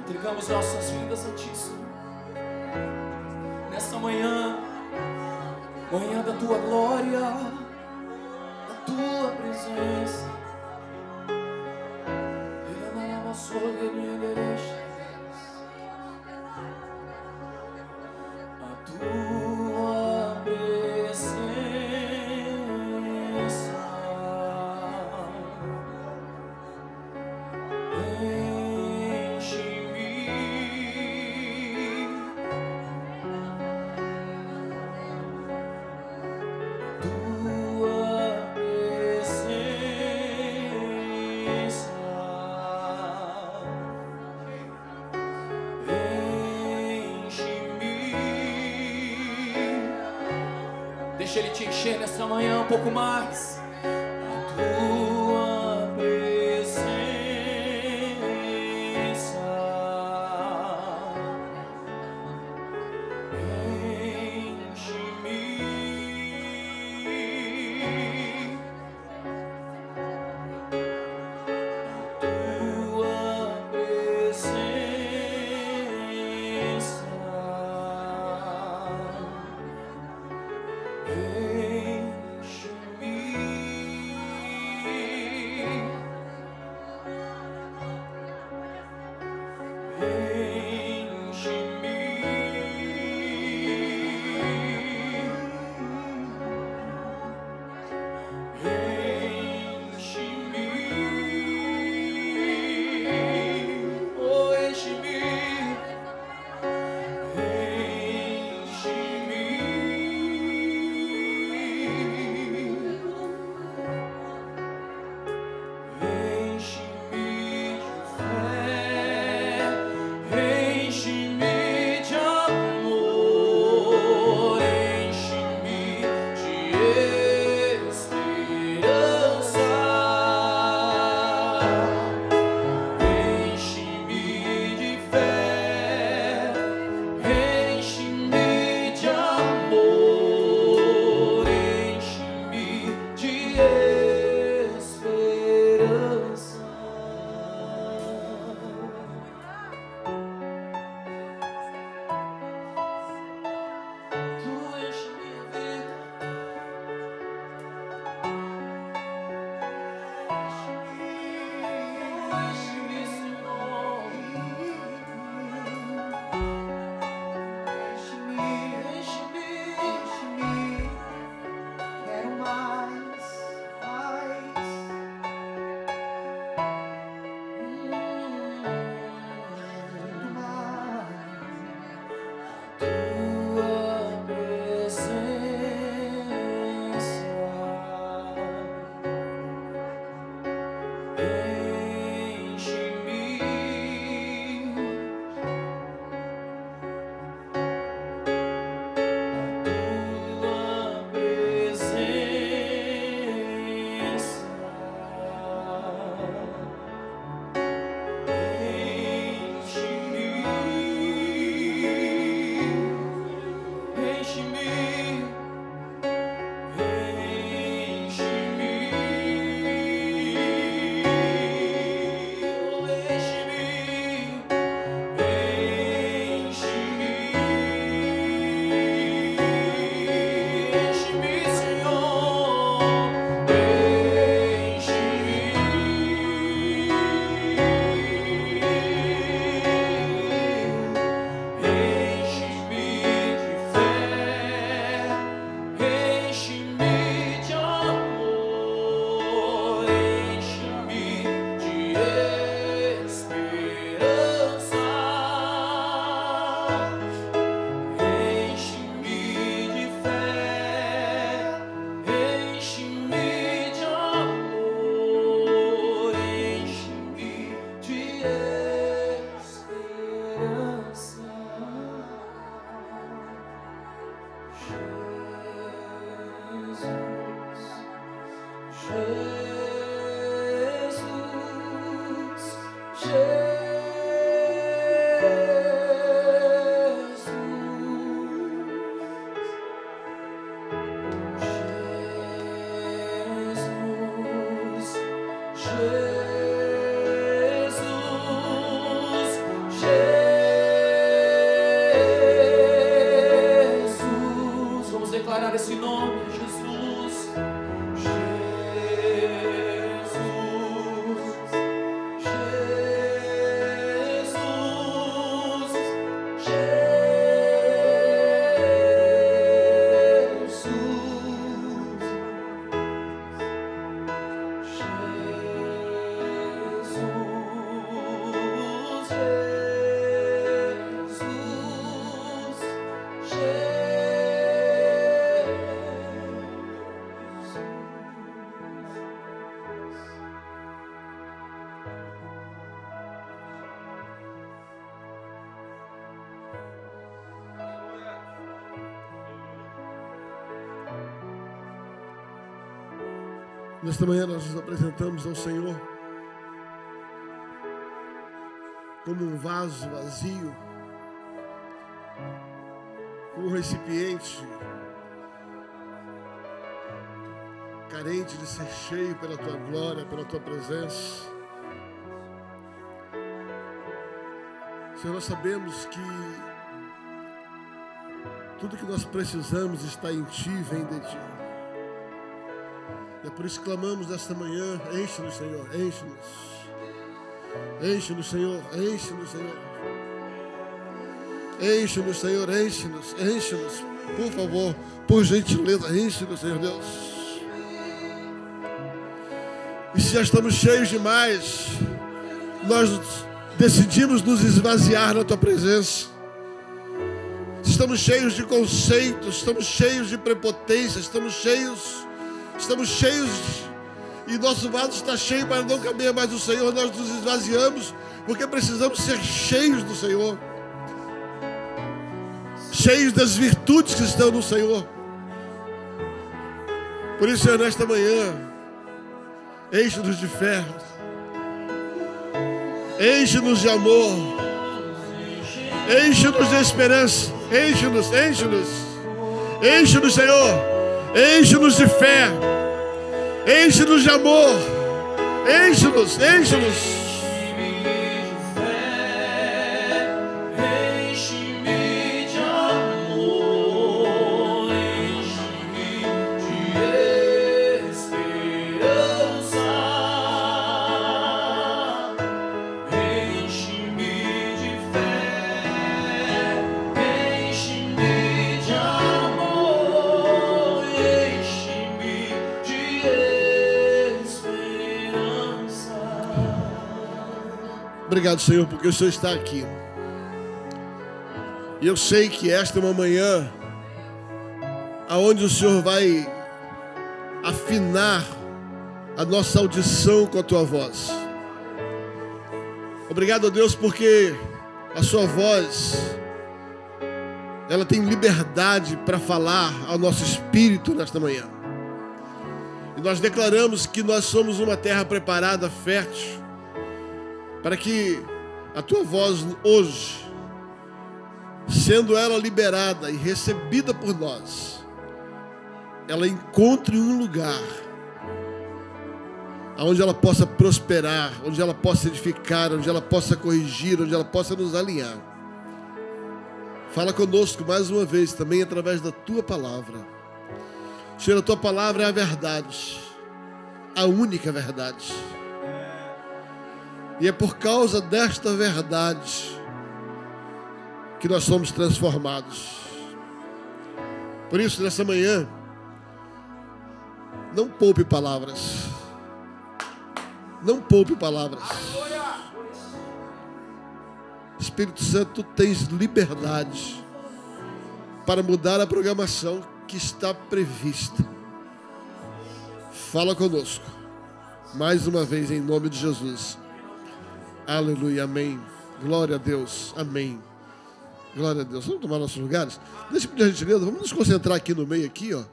Entregamos nossas vidas a Ti, Senhor. Nessa manhã, manhã da Tua glória, da Tua presença. A Tua presença deixa Ele te encher nessa manhã um pouco mais. A Tua presença enche-me. A Tua presença Jesus. Vamos declarar esse nome, Jesus. Nesta manhã nós nos apresentamos ao Senhor como um vaso vazio, como um recipiente carente de ser cheio pela Tua glória, pela Tua presença. Senhor, nós sabemos que tudo que nós precisamos está em Ti, vem de Ti. E é por isso que clamamos nesta manhã: enche-nos, Senhor, enche-nos. Enche-nos, Senhor, enche-nos, Senhor. Enche-nos, Senhor, enche-nos, enche-nos. Por favor, por gentileza, enche-nos, Senhor Deus. E se já estamos cheios demais, nós decidimos nos esvaziar na Tua presença. Estamos cheios de conceitos, estamos cheios de prepotência, estamos cheios e nosso vaso está cheio para não caber mais do Senhor. Nós nos esvaziamos porque precisamos ser cheios do Senhor, cheios das virtudes que estão no Senhor. Por isso, Senhor, nesta manhã, enche-nos de fé, enche-nos de amor, enche-nos de esperança, enche-nos, Senhor, enche-nos de fé, enche-nos de amor, enche-nos. Obrigado, Senhor, porque o Senhor está aqui. E eu sei que esta é uma manhã aonde o Senhor vai afinar a nossa audição com a Tua voz. Obrigado, Deus, porque a Sua voz, ela tem liberdade para falar ao nosso espírito nesta manhã. E nós declaramos que nós somos uma terra preparada, fértil, para que a Tua voz hoje, sendo ela liberada e recebida por nós, ela encontre um lugar onde ela possa prosperar, onde ela possa edificar, onde ela possa corrigir, onde ela possa nos alinhar. Fala conosco mais uma vez, também através da Tua palavra. Senhor, a Tua palavra é a verdade, a única verdade. E é por causa desta verdade que nós somos transformados. Por isso, nessa manhã, não poupe palavras. Não poupe palavras. Espírito Santo, Tu tens liberdade para mudar a programação que está prevista. Fala conosco. Mais uma vez, em nome de Jesus. Aleluia, amém. Glória a Deus, amém. Glória a Deus. Vamos tomar nossos lugares? Deixa eu pedir a gentileza, vamos nos concentrar aqui no meio, aqui, ó.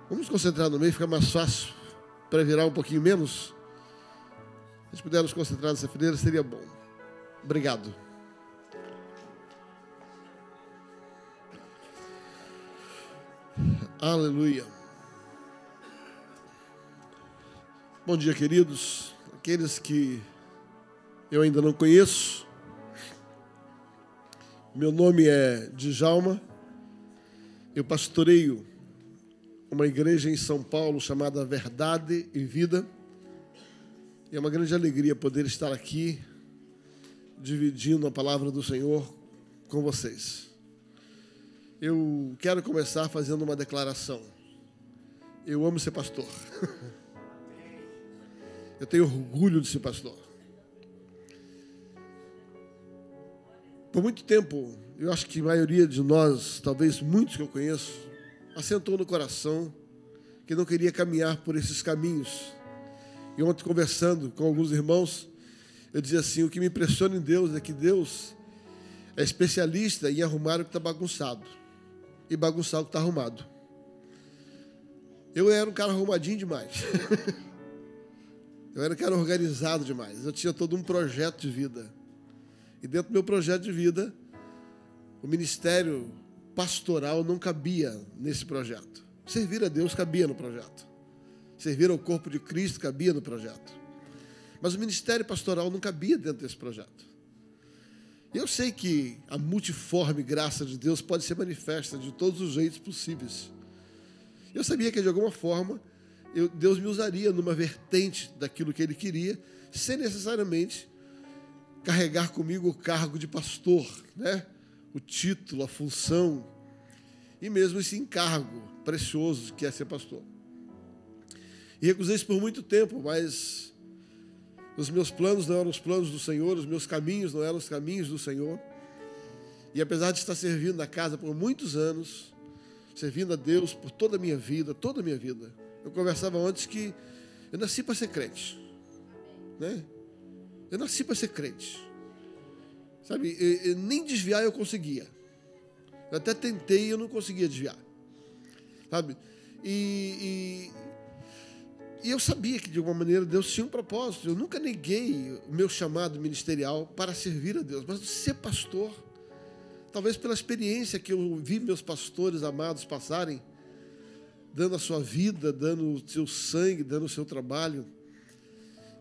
Vamos nos concentrar no meio, fica mais fácil para virar um pouquinho menos. Se a gente puder nos concentrar nessa fileira, seria bom. Obrigado. Aleluia. Bom dia, queridos. Aqueles que eu ainda não conheço, Meu nome é Djalma, eu pastoreio uma igreja em São Paulo chamada Verdade e Vida. E é uma grande alegria poder estar aqui dividindo a palavra do Senhor com vocês. Eu quero começar fazendo uma declaração. Eu amo ser pastor. Eu tenho orgulho de ser pastor. Por muito tempo, eu acho que a maioria de nós, talvez muitos que eu conheço, assentou no coração que não queria caminhar por esses caminhos. E ontem, conversando com alguns irmãos, eu dizia assim, o que me impressiona em Deus é que Deus é especialista em arrumar o que está bagunçado e bagunçar o que está arrumado. Eu era um cara arrumadinho demais. Eu era um cara organizado demais. Eu tinha todo um projeto de vida. E dentro do meu projeto de vida, o ministério pastoral não cabia nesse projeto. Servir a Deus cabia no projeto. Servir ao corpo de Cristo cabia no projeto. Mas o ministério pastoral não cabia dentro desse projeto. E eu sei que a multiforme graça de Deus pode ser manifesta de todos os jeitos possíveis. Eu sabia que, de alguma forma, Deus me usaria numa vertente daquilo que Ele queria, sem necessariamente carregar comigo o cargo de pastor, né? O título, a função, e mesmo esse encargo precioso que é ser pastor. E recusei isso por muito tempo, mas os meus planos não eram os planos do Senhor, os meus caminhos não eram os caminhos do Senhor. E apesar de estar servindo na casa por muitos anos, servindo a Deus por toda a minha vida, eu conversava antes que eu nasci para ser crente, né? Eu nasci para ser crente. Sabe, nem desviar eu conseguia. Eu até tentei e eu não conseguia desviar. Sabe? E eu sabia que, de alguma maneira, Deus tinha um propósito. Eu nunca neguei o meu chamado ministerial para servir a Deus. Mas ser pastor, talvez pela experiência que eu vi meus pastores amados passarem, dando a sua vida, dando o seu sangue, dando o seu trabalho,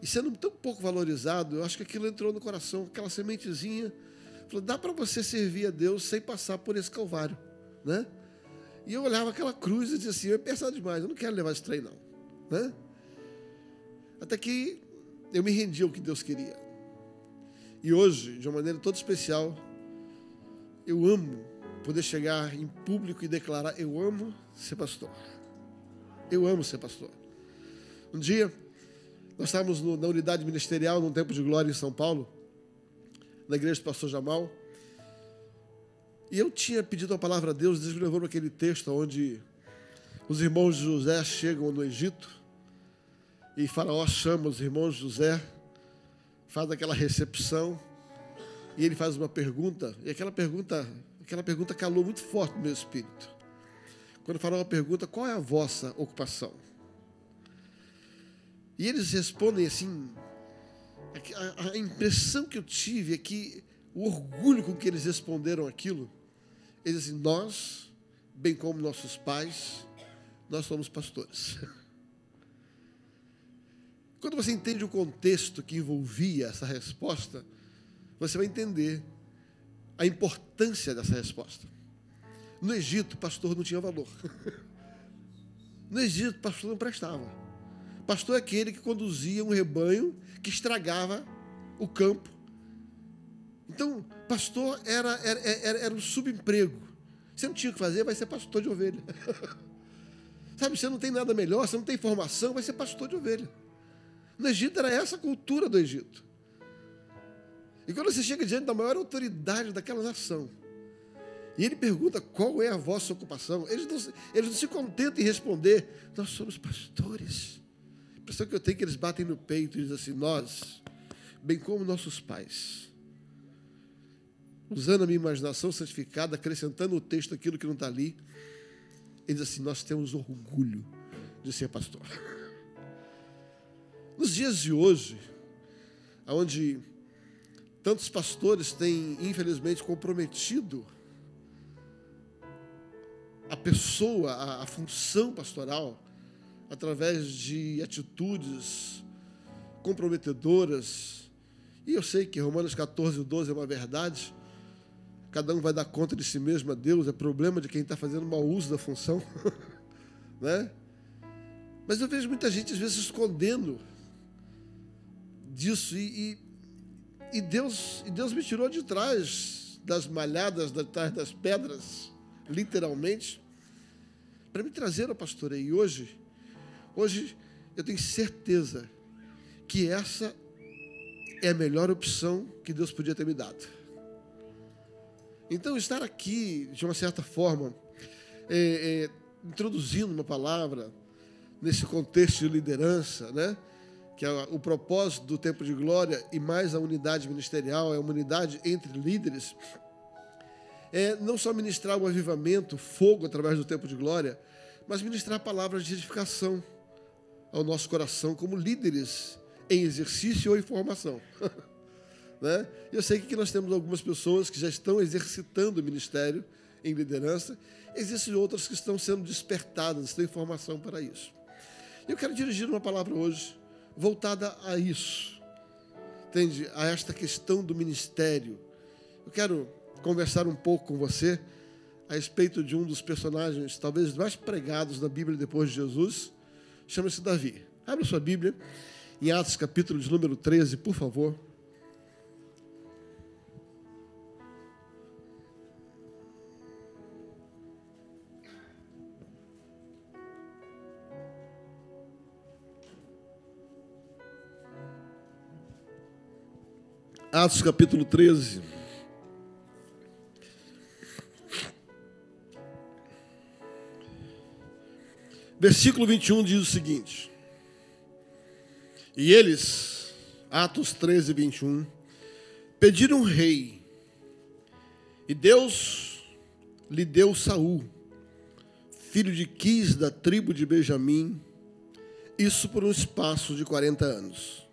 e sendo tão pouco valorizado, eu acho que aquilo entrou no coração, aquela sementezinha, falou, dá para você servir a Deus sem passar por esse calvário, né? E eu olhava aquela cruz e dizia assim, eu ia pensar demais, eu não quero levar esse trem não, né? Até que eu me rendi ao que Deus queria. E hoje, de uma maneira toda especial, eu amo poder chegar em público e declarar, eu amo ser pastor. Eu amo ser pastor. Um dia, nós estávamos na unidade ministerial, num tempo de glória em São Paulo, na igreja do pastor Jamal, e eu tinha pedido a palavra a Deus, Deus me levou para aquele texto onde os irmãos de José chegam no Egito, e Faraó chama os irmãos de José, faz aquela recepção, e ele faz uma pergunta, e aquela pergunta calou muito forte no meu espírito. Quando Faraó pergunta, qual é a vossa ocupação? E eles respondem assim, a impressão que eu tive é que o orgulho com que eles responderam aquilo, eles dizem, nós, bem como nossos pais, nós somos pastores. Quando você entende o contexto que envolvia essa resposta, você vai entender a importância dessa resposta. No Egito, pastor não tinha valor. No Egito, pastor não prestava. Pastor é aquele que conduzia um rebanho que estragava o campo. Então, pastor era um subemprego. Você não tinha o que fazer, vai ser pastor de ovelha. Sabe, você não tem nada melhor, você não tem formação, vai ser pastor de ovelha. No Egito era essa a cultura do Egito. E quando você chega diante da maior autoridade daquela nação, e ele pergunta qual é a vossa ocupação, eles não se contentam em responder, nós somos pastores. A impressão que eu tenho é que eles batem no peito e dizem assim, nós, bem como nossos pais, usando a minha imaginação santificada, acrescentando no texto aquilo que não está ali, eles dizem assim, nós temos orgulho de ser pastor. Nos dias de hoje, onde tantos pastores têm, infelizmente, comprometido a pessoa, a função pastoral, através de atitudes comprometedoras. E eu sei que Romanos 14:12 é uma verdade. cada um vai dar conta de si mesmo a Deus, é problema de quem está fazendo mau uso da função, né? Mas eu vejo muita gente, às vezes, se escondendo disso, e Deus me tirou de trás das malhadas, de trás das pedras, literalmente, para me trazer ao pastor. E hoje eu tenho certeza que essa é a melhor opção que Deus podia ter me dado. Então, estar aqui, de uma certa forma, introduzindo uma palavra nesse contexto de liderança, né? Que é o propósito do Tempo de Glória e mais a unidade ministerial, é uma unidade entre líderes, é não só ministrar o avivamento, o fogo através do Tempo de Glória, mas ministrar palavras de edificação ao nosso coração como líderes em exercício ou em formação. Né? Eu sei que aqui nós temos algumas pessoas que já estão exercitando o ministério em liderança, existem outras que estão sendo despertadas, estão em formação para isso. Eu quero dirigir uma palavra hoje voltada a isso, entende? A esta questão do ministério. Eu quero conversar um pouco com você a respeito de um dos personagens talvez mais pregados na Bíblia depois de Jesus, chama-se Davi. Abra sua Bíblia em Atos capítulo de número 13, por favor. Atos capítulo 13. Versículo 21 diz o seguinte: e eles, Atos 13, 21, pediram um rei, e Deus lhe deu Saul, filho de Quis, da tribo de Benjamim, isso por um espaço de 40 anos.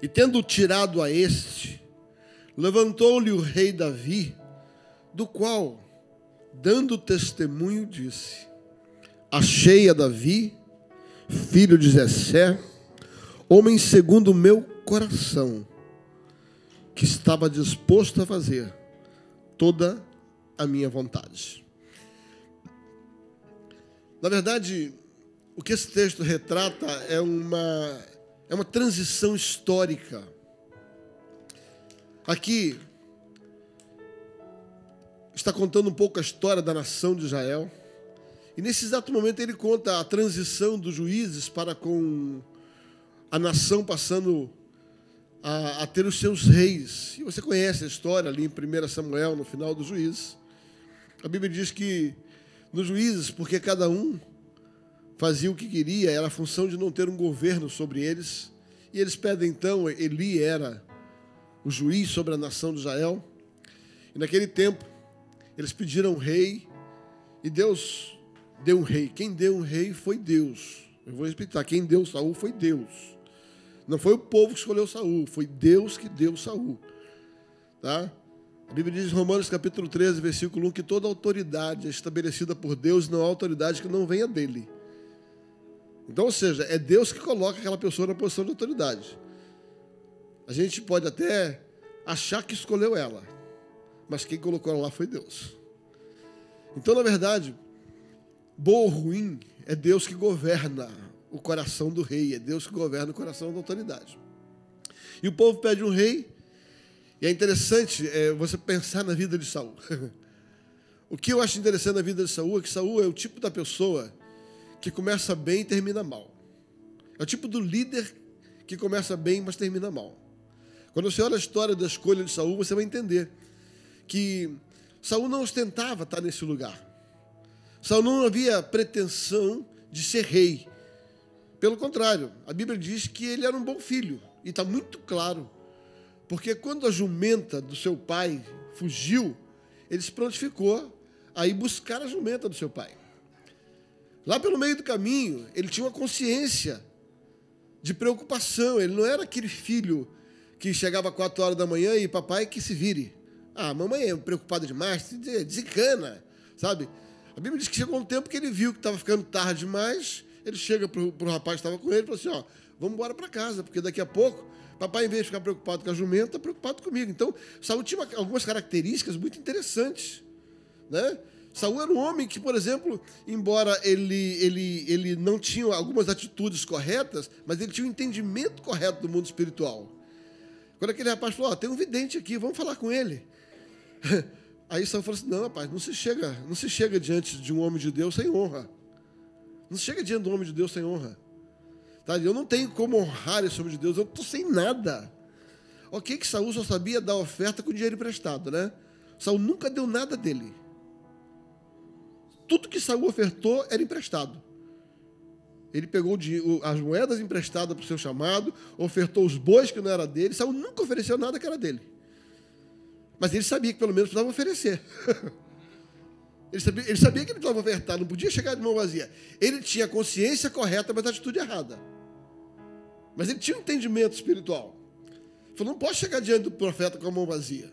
E tendo tirado a este, levantou-lhe o rei Davi, do qual, dando testemunho, disse: achei a Davi, filho de Jessé, homem segundo o meu coração, que estava disposto a fazer toda a minha vontade. Na verdade, o que esse texto retrata é uma transição histórica. Aqui está contando um pouco a história da nação de Israel. E nesse exato momento ele conta a transição dos juízes para com a nação passando a ter os seus reis. E você conhece a história ali em 1 Samuel, no final dos juízes. A Bíblia diz que nos juízes, porque cada um fazia o que queria, era a função de não ter um governo sobre eles. E eles pedem então, Eli era o juiz sobre a nação de Israel. E naquele tempo, eles pediram um rei, e Deus deu um rei. Quem deu um rei foi Deus. Eu vou explicar, quem deu Saul foi Deus. Não foi o povo que escolheu Saul, foi Deus que deu Saul. Tá? A Bíblia diz em Romanos capítulo 13, versículo 1, que toda autoridade é estabelecida por Deus, não há autoridade que não venha dele. Então, ou seja, é Deus que coloca aquela pessoa na posição de autoridade. A gente pode até achar que escolheu ela, mas quem colocou ela lá foi Deus. Então, na verdade, bom ou ruim, é Deus que governa o coração do rei, é Deus que governa o coração da autoridade. E o povo pede um rei, e é interessante você pensar na vida de Saul. O que eu acho interessante na vida de Saul é que Saul é o tipo da pessoa que começa bem e termina mal. É o tipo do líder que começa bem, mas termina mal. Quando você olha a história da escolha de Saul, você vai entender que Saul não ostentava estar nesse lugar. Saul não havia pretensão de ser rei. Pelo contrário, a Bíblia diz que ele era um bom filho. E está muito claro. Porque quando a jumenta do seu pai fugiu, ele se prontificou a ir buscar a jumenta do seu pai. Lá pelo meio do caminho, ele tinha uma consciência de preocupação. Ele não era aquele filho que chegava às 4 horas da manhã e papai que se vire. Ah, mamãe é preocupada demais, desencana, sabe? A Bíblia diz que chegou um tempo que ele viu que estava ficando tarde demais. Ele chega para o rapaz que estava com ele e falou assim, vamos embora para casa, porque daqui a pouco Papai, em vez de ficar preocupado com a jumenta, está preocupado comigo. Então, Saul tinha algumas características muito interessantes, né? Saul era um homem que, por exemplo, embora ele não tinha algumas atitudes corretas, mas ele tinha um entendimento correto do mundo espiritual. Quando aquele rapaz falou, tem um vidente aqui, vamos falar com ele. Aí Saul falou assim, não, rapaz, não se chega diante de um homem de Deus sem honra. Não se chega diante de um homem de Deus sem honra. Tá? Eu não tenho como honrar esse homem de Deus, eu estou sem nada. Ok que Saul só sabia dar oferta com dinheiro emprestado, né? Saul nunca deu nada dele. Tudo que Saul ofertou era emprestado. Ele pegou as moedas emprestadas para o seu chamado, ofertou os bois que não era dele. Saul nunca ofereceu nada que era dele. Mas ele sabia que pelo menos precisava oferecer. Ele sabia que ele precisava ofertar, não podia chegar de mão vazia. Ele tinha a consciência correta, mas a atitude errada. Mas ele tinha um entendimento espiritual. Ele falou, não posso chegar diante do profeta com a mão vazia.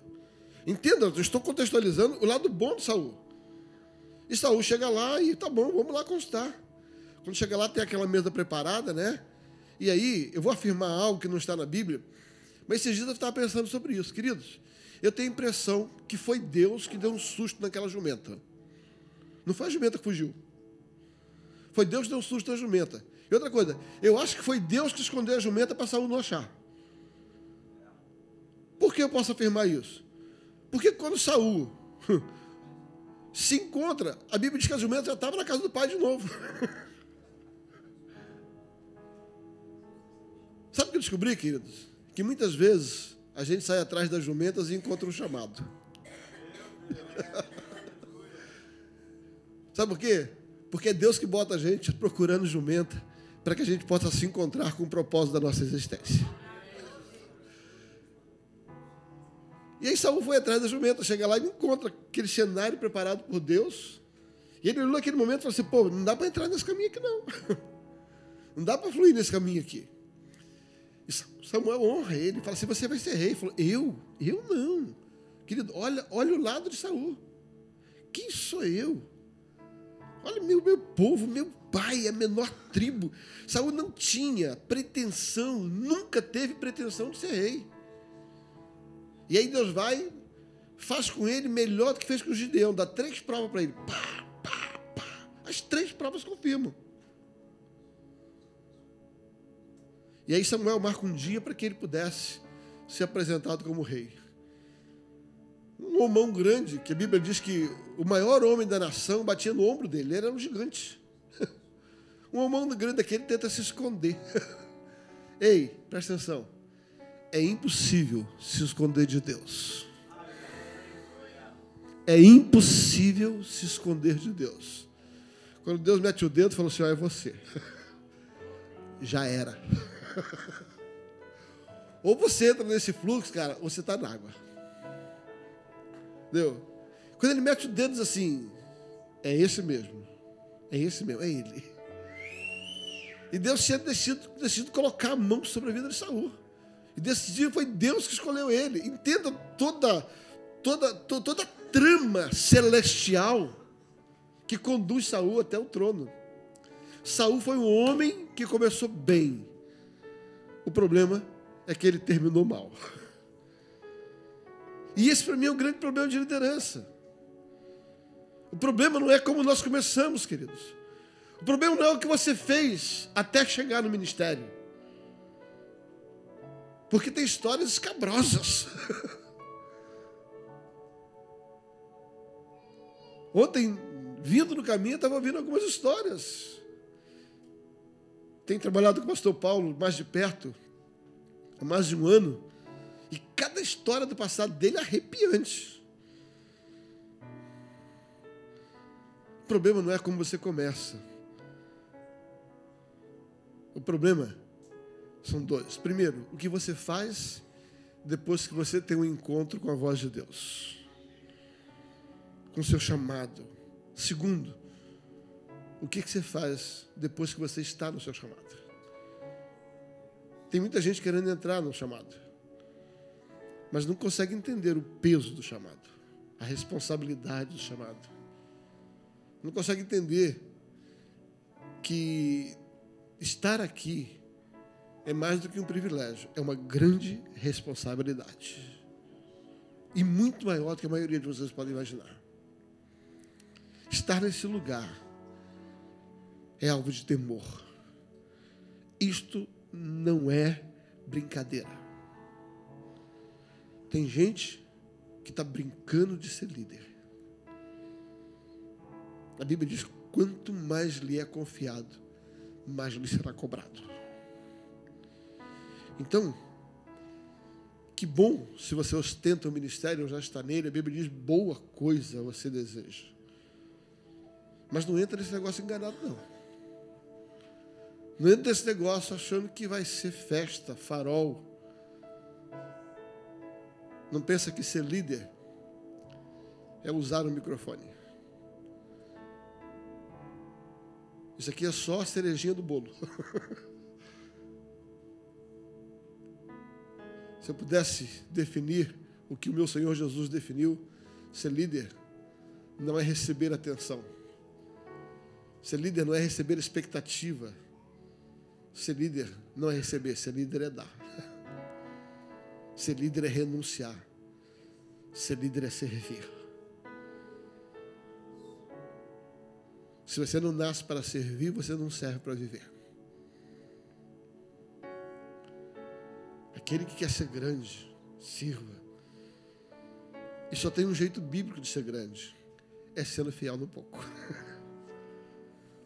Entenda, eu estou contextualizando o lado bom de Saul. E Saul chega lá e tá bom, vamos lá constar. Quando chega lá tem aquela mesa preparada, né? E aí eu vou afirmar algo que não está na Bíblia, mas esses dias eu estava pensando sobre isso. Queridos, eu tenho a impressão que foi Deus que deu um susto naquela jumenta. Não foi a jumenta que fugiu. Foi Deus que deu um susto na jumenta. E outra coisa, eu acho que foi Deus que escondeu a jumenta para Saul não achar. Por que eu posso afirmar isso? Porque quando Saul se encontra, a Bíblia diz que a jumenta já estava na casa do pai de novo. Sabe o que eu descobri, queridos? Que muitas vezes a gente sai atrás das jumentas e encontra um chamado. Sabe por quê? Porque é Deus que bota a gente procurando jumenta para que a gente possa se encontrar com o propósito da nossa existência. E aí Saul foi atrás da jumenta, chega lá e encontra aquele cenário preparado por Deus. E ele olhou naquele momento e falou assim, não dá para entrar nesse caminho aqui não. Não dá para fluir nesse caminho aqui. E Samuel honra ele, fala assim, você vai ser rei. Ele falou, eu não. Querido, olha o lado de Saul. Quem sou eu? Olha meu povo, meu pai, a menor tribo. Saul não tinha pretensão, nunca teve pretensão de ser rei. E aí Deus vai, faz com ele melhor do que fez com o Gideão, dá 3 provas para ele. Pá, pá, pá. As 3 provas confirmam. E aí Samuel marca um dia para que ele pudesse ser apresentado como rei. Um homão grande, que a Bíblia diz que o maior homem da nação batia no ombro dele, ele era um gigante. Um homão grande daquele tenta se esconder. Ei, presta atenção. É impossível se esconder de Deus. É impossível se esconder de Deus. Quando Deus mete o dedo, falou assim, é você. Já era. Ou você entra nesse fluxo, cara, ou você está na água. Entendeu? Quando ele mete o dedo, diz assim, é esse mesmo, é ele. E Deus tinha decidido colocar a mão sobre a vida de Saul. E desse dia foi Deus que escolheu ele. Entenda toda a trama celestial que conduz Saul até o trono. Saul foi um homem que começou bem. O problema é que ele terminou mal. E esse para mim é um grande problema de liderança. O problema não é como nós começamos, queridos. O problema não é o que você fez até chegar no ministério. Porque tem histórias escabrosas. Ontem, vindo no caminho, eu estava ouvindo algumas histórias. Tenho trabalhado com o pastor Paulo mais de perto, há mais de um ano. E cada história do passado dele é arrepiante. O problema não é como você começa. O problema são 2. Primeiro, o que você faz depois que você tem um encontro com a voz de Deus, com o seu chamado. Segundo, o que você faz depois que você está no seu chamado. Tem muita gente querendo entrar no chamado, mas não consegue entender o peso do chamado, a responsabilidade do chamado. Não consegue entender que estar aqui é mais do que um privilégio, é uma grande responsabilidade. E muito maior do que a maioria de vocês podem imaginar. Estar nesse lugar é alvo de temor. Isto não é brincadeira. Tem gente que está brincando de ser líder. A Bíblia diz: quanto mais lhe é confiado, mais lhe será cobrado. Então, que bom se você ostenta o ministério ou já está nele. A Bíblia diz: boa coisa você deseja. Mas não entra nesse negócio enganado, não. Não entra nesse negócio achando que vai ser festa, farol. Não pensa que ser líder é usar o microfone. Isso aqui é só a cerejinha do bolo. Se eu pudesse definir o que o meu Senhor Jesus definiu, ser líder não é receber atenção. Ser líder não é receber expectativa. Ser líder não é receber, ser líder é dar. Ser líder é renunciar. Ser líder é servir. Se você não nasce para servir, você não serve para viver. Aquele que quer ser grande, sirva. E só tem um jeito bíblico de ser grande: é sendo fiel no pouco.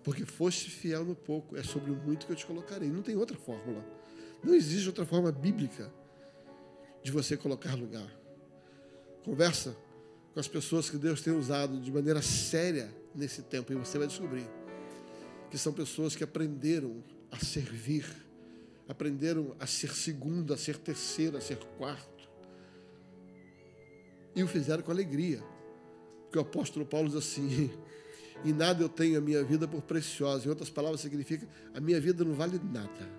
Porque foste fiel no pouco, é sobre o muito que eu te colocarei. Não tem outra fórmula. Não existe outra forma bíblica de você colocar lugar. Conversa com as pessoas que Deus tem usado de maneira séria nesse tempo, e você vai descobrir que são pessoas que aprenderam a servir, aprenderam a ser segundo, a ser terceiro, a ser quarto, e o fizeram com alegria. Porque o apóstolo Paulo diz assim: em nada eu tenho a minha vida por preciosa. Em outras palavras, significa: a minha vida não vale nada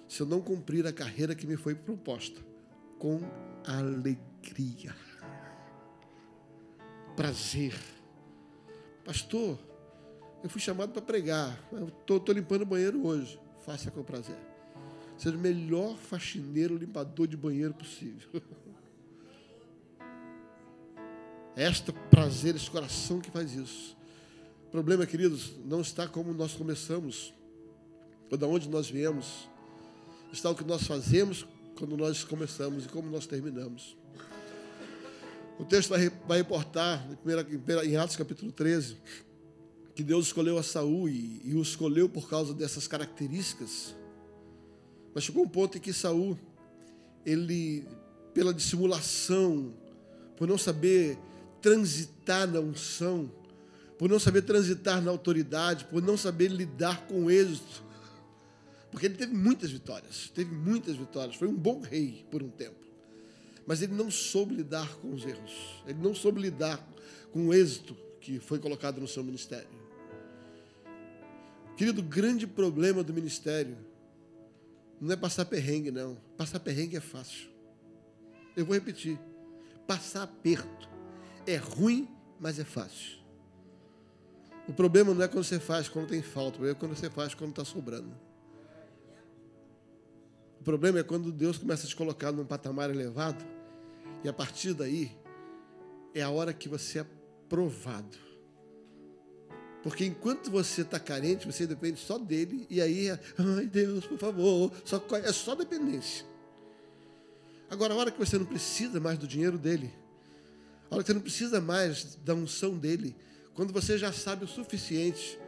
se eu não cumprir a carreira que me foi proposta com alegria, prazer. Pastor, eu fui chamado para pregar, eu estou limpando o banheiro hoje. Faça com prazer. Seja o melhor faxineiro, limpador de banheiro possível. Este prazer, esse coração que faz isso. O problema, queridos, não está como nós começamos, ou de onde nós viemos. Está o que nós fazemos quando nós começamos e como nós terminamos. O texto vai reportar, em Atos capítulo 13, que Deus escolheu a Saul e o escolheu por causa dessas características. Mas chegou um ponto em que Saul, ele, pela dissimulação, por não saber transitar na unção, por não saber transitar na autoridade, por não saber lidar com o êxito, porque ele teve muitas vitórias, foi um bom rei por um tempo, mas ele não soube lidar com os erros, ele não soube lidar com o êxito que foi colocado no seu ministério. Querido, o grande problema do ministério não é passar perrengue, não. Passar perrengue é fácil. Eu vou repetir: passar aperto é ruim, mas é fácil. O problema não é quando você faz quando tem falta, o problema é quando você faz quando está sobrando. O problema é quando Deus começa a te colocar num patamar elevado, e a partir daí é a hora que você é provado. Porque enquanto você está carente, você depende só dele, e aí ai Deus, por favor, é só dependência. Agora, a hora que você não precisa mais do dinheiro dele, a hora que você não precisa mais da unção dele, quando você já sabe o suficiente,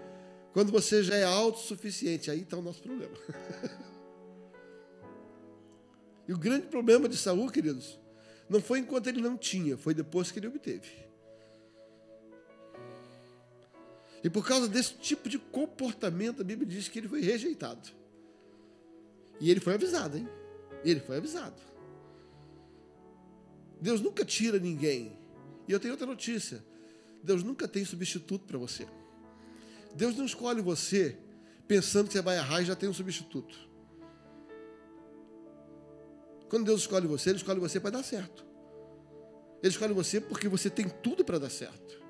quando você já é autossuficiente, aí está o nosso problema. E o grande problema de Saul, queridos, não foi enquanto ele não tinha, foi depois que ele obteve. E por causa desse tipo de comportamento, a Bíblia diz que ele foi rejeitado. E ele foi avisado, hein? Ele foi avisado. Deus nunca tira ninguém. E eu tenho outra notícia: Deus nunca tem substituto para você. Deus não escolhe você pensando que você vai errar e já tem um substituto. Quando Deus escolhe você, Ele escolhe você para dar certo. Ele escolhe você porque você tem tudo para dar certo.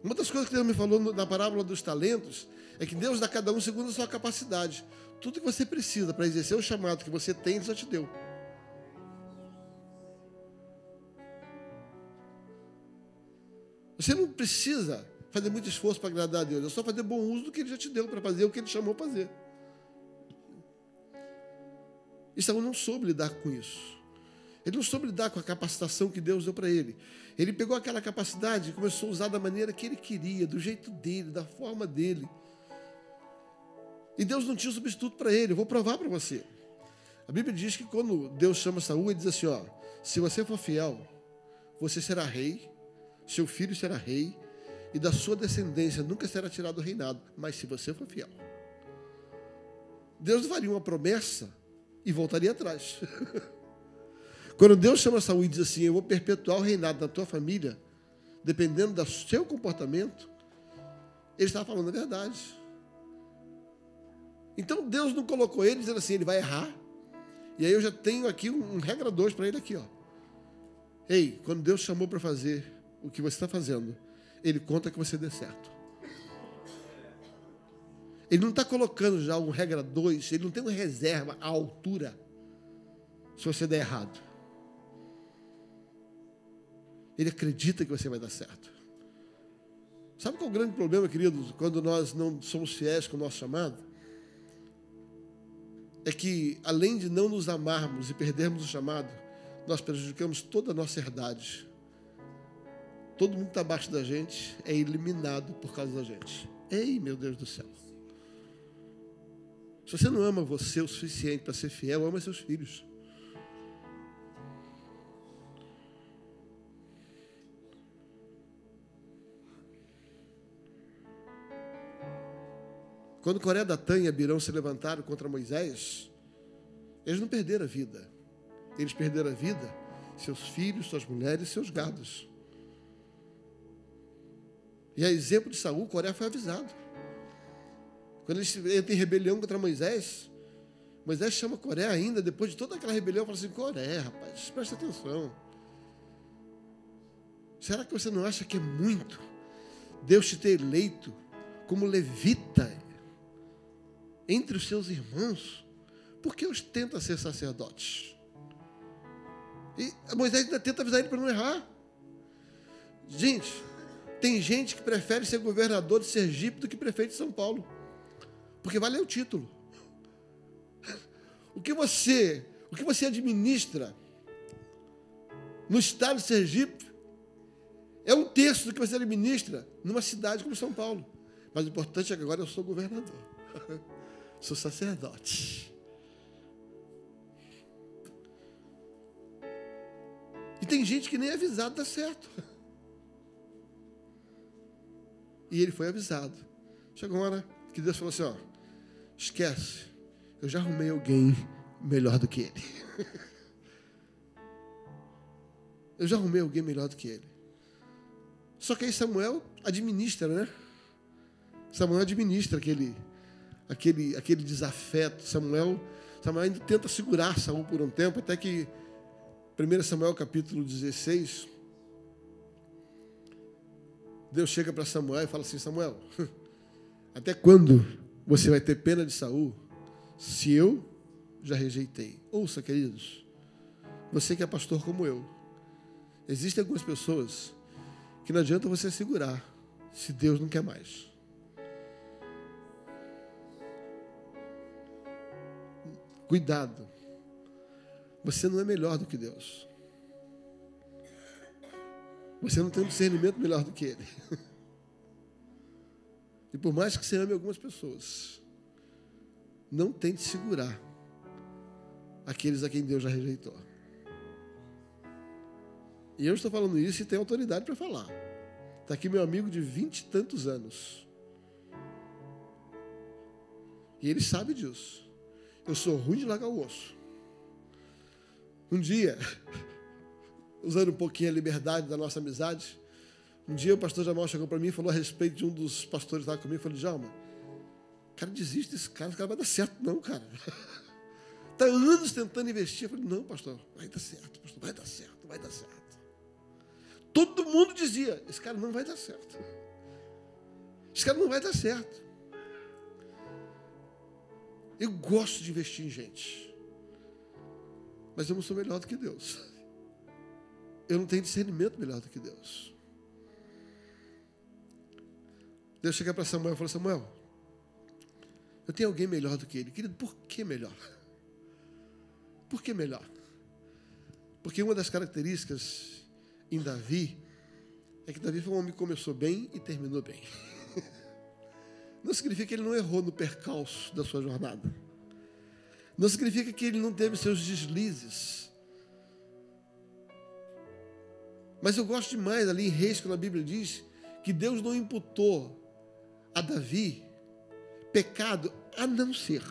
Uma das coisas que Deus me falou na parábola dos talentos é que Deus dá a cada um segundo a sua capacidade. Tudo que você precisa para exercer o chamado que você tem, Ele já te deu. Você não precisa fazer muito esforço para agradar a Deus. É só fazer bom uso do que Ele já te deu para fazer, o que Ele chamou para fazer. E Saul não soube lidar com isso. Ele não soube lidar com a capacitação que Deus deu para ele. Ele pegou aquela capacidade e começou a usar da maneira que ele queria, do jeito dele, da forma dele. E Deus não tinha substituto para ele. Eu vou provar para você. A Bíblia diz que quando Deus chama Saul, ele diz assim, ó, se você for fiel, você será rei, seu filho será rei, e da sua descendência nunca será tirado o reinado, mas se você for fiel. Deus faria uma promessa e voltaria atrás. Quando Deus chama Saul e diz assim, eu vou perpetuar o reinado da tua família, dependendo do seu comportamento, ele estava falando a verdade. Então Deus não colocou ele dizendo assim, ele vai errar. E aí eu já tenho aqui um regra 2 para ele aqui, ó. Ei, quando Deus chamou para fazer o que você está fazendo, Ele conta que você dê certo. Ele não está colocando já um regra 2, ele não tem uma reserva à altura se você der errado. Ele acredita que você vai dar certo. Sabe qual é o grande problema, queridos, quando nós não somos fiéis com o nosso chamado? É que, além de não nos amarmos e perdermos o chamado, nós prejudicamos toda a nossa herdade. Todo mundo que está abaixo da gente é eliminado por causa da gente. Ei, meu Deus do céu. Se você não ama você o suficiente para ser fiel, ama seus filhos. Quando Coré, Datã e Abirão se levantaram contra Moisés, eles não perderam a vida. Eles perderam a vida, seus filhos, suas mulheres e seus gados. E a exemplo de Saul, Coré foi avisado. Quando eles entram em rebelião contra Moisés, Moisés chama Coré ainda, depois de toda aquela rebelião, fala assim, Coré, rapaz, presta atenção. Será que você não acha que é muito Deus te ter eleito como levita entre os seus irmãos? Por que os tenta ser sacerdotes? E Moisés ainda tenta avisar ele para não errar. Gente, tem gente que prefere ser governador de Sergipe do que prefeito de São Paulo. Porque vale o título. O que você administra no estado de Sergipe é 1/3 do que você administra numa cidade como São Paulo. Mas o importante é que agora eu sou governador. Sou sacerdote. E tem gente que nem avisado dá certo. E ele foi avisado. Chegou uma hora que Deus falou assim, ó, esquece, eu já arrumei alguém melhor do que ele. Eu já arrumei alguém melhor do que ele. Só que aí Samuel administra, né? Samuel administra aquele desafeto. Samuel ainda tenta segurar Saul por um tempo, até que 1 Samuel capítulo 16, Deus chega para Samuel e fala assim, Samuel, até quando você vai ter pena de Saul, se eu já rejeitei? Ouça, queridos, você que é pastor como eu, existem algumas pessoas que não adianta você segurar, se Deus não quer mais. Cuidado. Você não é melhor do que Deus. Você não tem um discernimento melhor do que Ele. E por mais que você ame algumas pessoas, não tente segurar aqueles a quem Deus já rejeitou. E eu estou falando isso e tenho autoridade para falar. Está aqui meu amigo de 20 e tantos anos. E ele sabe disso. Eu sou ruim de largar o osso. Um dia, usando um pouquinho a liberdade da nossa amizade, um dia o pastor Jamal chegou para mim e falou a respeito de um dos pastores que estava comigo, falou, Djalma, cara, desiste desse cara, esse cara vai dar certo não, cara. Está anos tentando investir. Eu falei, não, pastor, vai dar certo, pastor, vai dar certo, vai dar certo. Todo mundo dizia, esse cara não vai dar certo. Esse cara não vai dar certo. Eu gosto de investir em gente. Mas eu não sou melhor do que Deus. Eu não tenho discernimento melhor do que Deus. Deus chega para Samuel e fala: Samuel, eu tenho alguém melhor do que ele. Querido, por que melhor? Por que melhor? Porque uma das características em Davi é que Davi foi um homem que começou bem e terminou bem. Não significa que ele não errou no percalço da sua jornada. Não significa que ele não teve seus deslizes. Mas eu gosto demais ali em Reis, quando a Bíblia diz que Deus não imputou a Davi pecado a não ser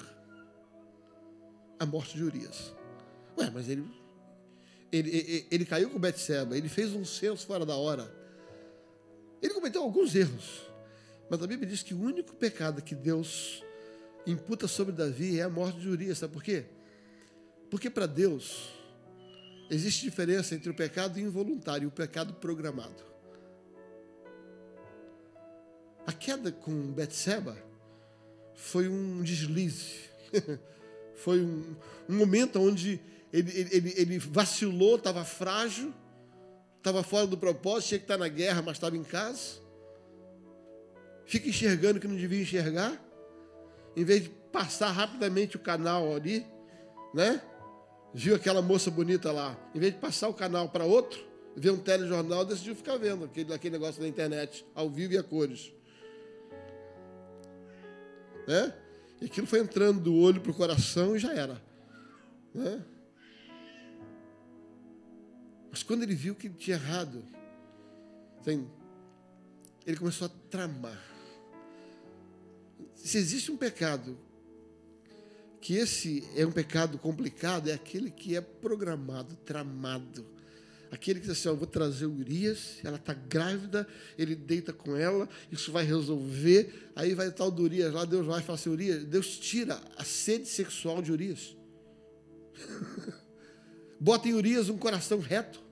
a morte de Urias. Ué, mas ele caiu com Betseba, ele fez um censo fora da hora. Ele cometeu alguns erros. Mas a Bíblia diz que o único pecado que Deus imputa sobre Davi é a morte de Urias. Sabe por quê? Porque para Deus existe diferença entre o pecado involuntário e o pecado programado. A queda com Betseba foi um deslize. Foi um momento onde ele vacilou, estava frágil, estava fora do propósito, tinha que estar na guerra, mas estava em casa. Fica enxergando o que não devia enxergar, em vez de passar rapidamente o canal ali, né? Viu aquela moça bonita lá, em vez de passar o canal para outro, ver um telejornal, decidiu ficar vendo aquele negócio da internet, ao vivo e a cores. Né? E aquilo foi entrando do olho para o coração e já era. Né? Mas quando ele viu que ele tinha errado, ele começou a tramar. Se existe um pecado, que esse é um pecado complicado, é aquele que é programado, tramado. Aquele que diz assim: eu vou trazer o Urias, ela está grávida, ele deita com ela, isso vai resolver, aí vai estar o do Urias lá, Deus vai e fala assim: Urias, Deus tira a sede sexual de Urias. Bota em Urias um coração reto,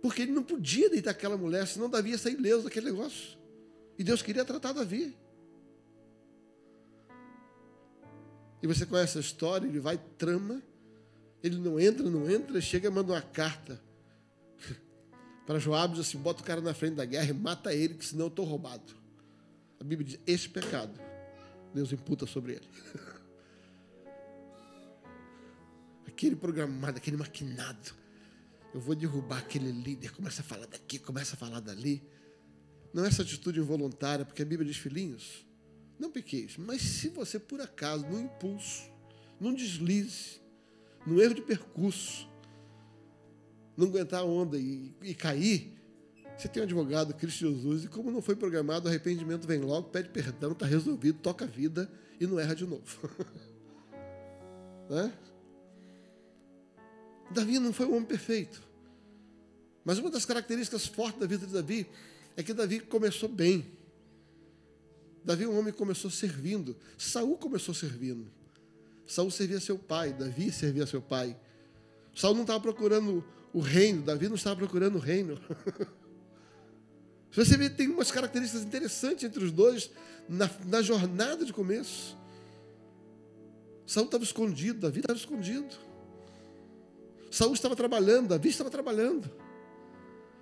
porque ele não podia deitar aquela mulher, senão Davi ia sair ileso daquele negócio. E Deus queria tratar Davi. E você conhece a história, ele vai, trama, ele não entra, chega e manda uma carta para Joabe, diz assim: bota o cara na frente da guerra e mata ele, que senão eu estou roubado. A Bíblia diz: esse pecado Deus imputa sobre ele. Aquele programado, aquele maquinado, eu vou derrubar aquele líder, começa a falar daqui, começa a falar dali. Não é essa atitude involuntária, porque a Bíblia diz: filhinhos, não pequeis, mas se você por acaso, num impulso, num deslize, num erro de percurso, não aguentar a onda e cair, você tem um advogado, Cristo Jesus, e como não foi programado, o arrependimento vem logo, pede perdão, está resolvido, toca a vida e não erra de novo. Né? Davi não foi um homem perfeito, mas uma das características fortes da vida de Davi é que Davi começou bem. Davi é um homem que começou servindo. Saul começou servindo. Saul servia seu pai, Davi servia seu pai. Saul não estava procurando o reino, Davi não estava procurando o reino. Você vê que tem umas características interessantes entre os dois na jornada de começo. Saul estava escondido, Davi estava escondido. Saul estava trabalhando, Davi estava trabalhando.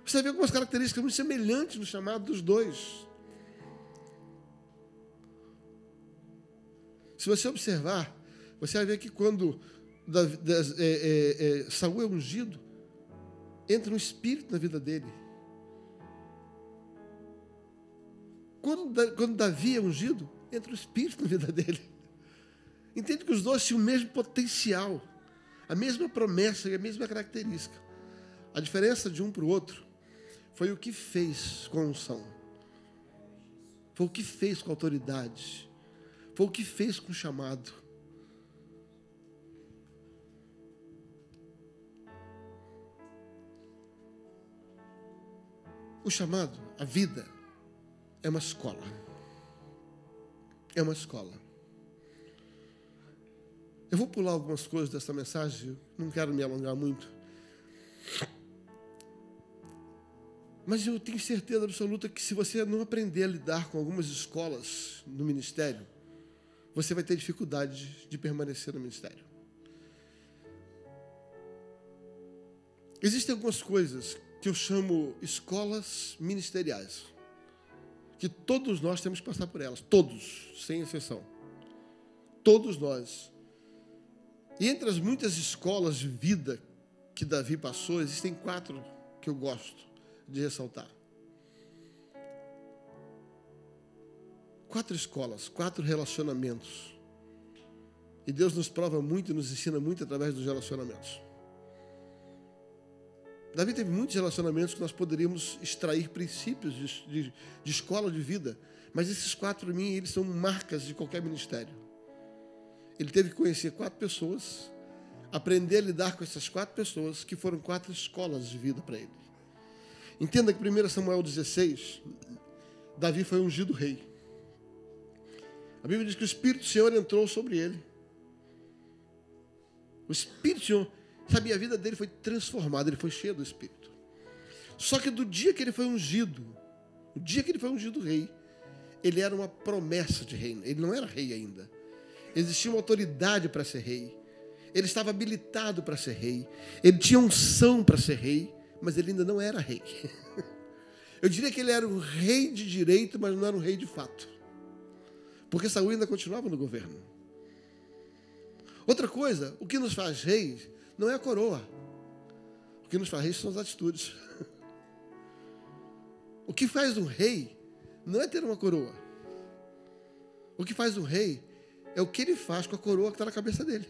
Você vê algumas características muito semelhantes no chamado dos dois. Se você observar, você vai ver que quando Saul é ungido, entra um espírito na vida dele. Quando Davi é ungido, entra um espírito na vida dele. Entende que os dois tinham o mesmo potencial, a mesma promessa e a mesma característica. A diferença de um para o outro foi o que fez com a unção, foi o que fez com a autoridade, foi o que fez com o chamado. O chamado, a vida, é uma escola. É uma escola. Eu vou pular algumas coisas dessa mensagem, não quero me alongar muito. Mas eu tenho certeza absoluta que se você não aprender a lidar com algumas escolas no ministério, você vai ter dificuldade de permanecer no ministério. Existem algumas coisas que eu chamo escolas ministeriais, que todos nós temos que passar por elas, todos, sem exceção. Todos nós. E entre as muitas escolas de vida que Davi passou, existem 4 que eu gosto de ressaltar. 4 escolas, 4 relacionamentos. E Deus nos prova muito e nos ensina muito através dos relacionamentos. Davi teve muitos relacionamentos que nós poderíamos extrair princípios de escola de vida, mas esses 4, para mim, eles são marcas de qualquer ministério. Ele teve que conhecer 4 pessoas, aprender a lidar com essas 4 pessoas, que foram 4 escolas de vida para ele. Entenda que 1 Samuel 16, Davi foi ungido rei. A Bíblia diz que o Espírito do Senhor entrou sobre ele. O Espírito do Senhor, sabe, a vida dele foi transformada, ele foi cheio do Espírito. Só que do dia que ele foi ungido, o dia que ele foi ungido rei, ele era uma promessa de reino, ele não era rei ainda. Existia uma autoridade para ser rei. Ele estava habilitado para ser rei. Ele tinha unção para ser rei, mas ele ainda não era rei. Eu diria que ele era um rei de direito, mas não era um rei de fato. Porque Saul ainda continuava no governo. Outra coisa, o que nos faz reis não é a coroa. O que nos faz reis são as atitudes. O que faz um rei não é ter uma coroa. O que faz um rei é o que ele faz com a coroa que está na cabeça dele.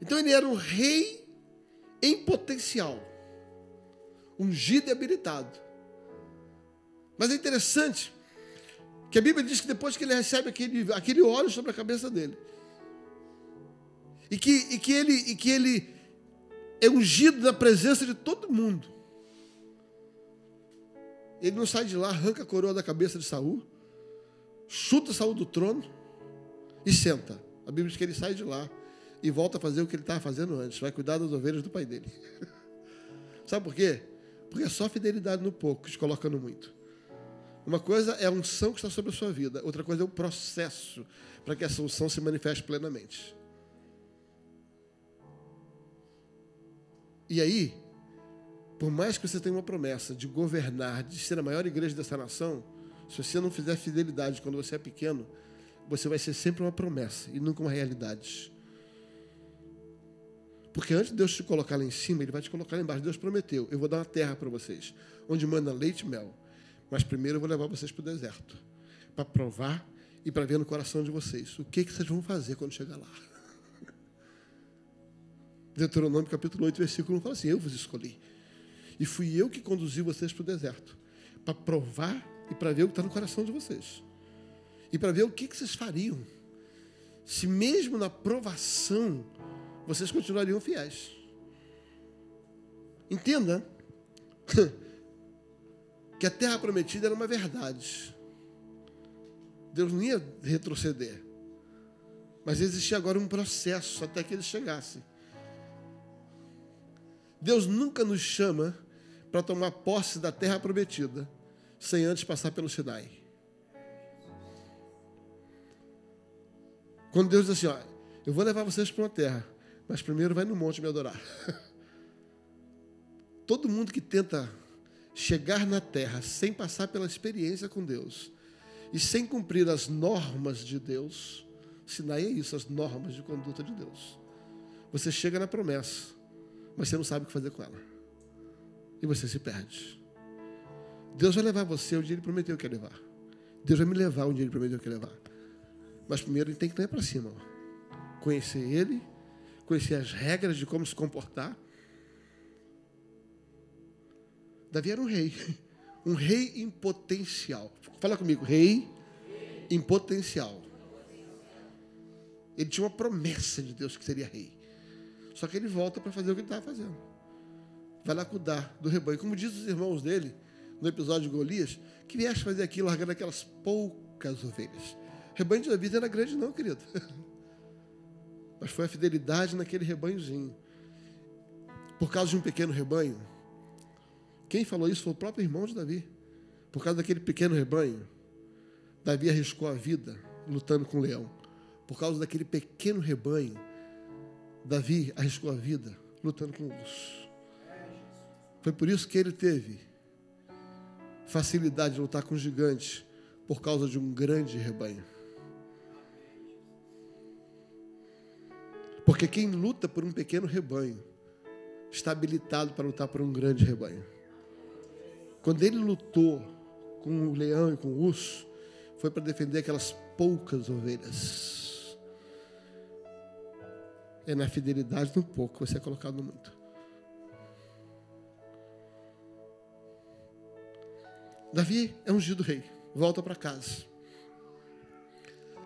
Então ele era um rei em potencial, ungido e habilitado. Mas é interessante que a Bíblia diz que depois que ele recebe aquele óleo sobre a cabeça dele, e que ele é ungido na presença de todo mundo, ele não sai de lá, arranca a coroa da cabeça de Saul, chuta Saul do trono e senta. A Bíblia diz que ele sai de lá e volta a fazer o que ele estava fazendo antes. Vai cuidar das ovelhas do pai dele. Sabe por quê? Porque é só fidelidade no pouco que te coloca no muito. Uma coisa é a unção que está sobre a sua vida. Outra coisa é o processo para que essa unção se manifeste plenamente. E aí, por mais que você tenha uma promessa de governar, de ser a maior igreja dessa nação, se você não fizer fidelidade quando você é pequeno, você vai ser sempre uma promessa e nunca uma realidade. Porque antes de Deus te colocar lá em cima, Ele vai te colocar lá embaixo. Deus prometeu, eu vou dar uma terra para vocês, onde manda leite e mel. Mas primeiro eu vou levar vocês para o deserto, para provar e para ver no coração de vocês o que vocês vão fazer quando chegar lá. Deuteronômio capítulo 8, versículo 1 fala assim: eu vos escolhi. E fui eu que conduzi vocês para o deserto, para provar e para ver o que está no coração de vocês. E para ver o que vocês fariam, se mesmo na provação, vocês continuariam fiéis. Entenda que a terra prometida era uma verdade. Deus não ia retroceder. Mas existia agora um processo até que ele chegasse. Deus nunca nos chama para tomar posse da terra prometida sem antes passar pelo Sinai. Quando Deus diz assim, ó, eu vou levar vocês para uma terra, mas primeiro vai no monte me adorar. Todo mundo que tenta chegar na terra sem passar pela experiência com Deus e sem cumprir as normas de Deus, Sinai é isso, as normas de conduta de Deus. Você chega na promessa, mas você não sabe o que fazer com ela. E você se perde. Deus vai levar você onde Ele prometeu que ia levar. Deus vai me levar onde Ele prometeu que ia levar. Mas primeiro Ele tem que ir para cima. Ó. Conhecer Ele, conhecer as regras de como se comportar. Davi era um rei em potencial. Fala comigo, rei em potencial. Ele tinha uma promessa de Deus que seria rei. Só que ele volta para fazer o que ele estava fazendo. Vai lá cuidar do rebanho. Como diz os irmãos dele, no episódio de Golias, que vieste fazer aquilo, largando aquelas poucas ovelhas. O rebanho de Davi não era grande não, querido. Mas foi a fidelidade naquele rebanhozinho. Por causa de um pequeno rebanho. Quem falou isso foi o próprio irmão de Davi. Por causa daquele pequeno rebanho, Davi arriscou a vida lutando com o leão. Por causa daquele pequeno rebanho, Davi arriscou a vida lutando com o urso. Foi por isso que ele teve facilidade de lutar com gigantes, por causa de um grande rebanho. Porque quem luta por um pequeno rebanho está habilitado para lutar por um grande rebanho. Quando ele lutou com o leão e com o urso, foi para defender aquelas poucas ovelhas. É na fidelidade no pouco que você é colocado no muito. Davi é ungido rei, volta para casa.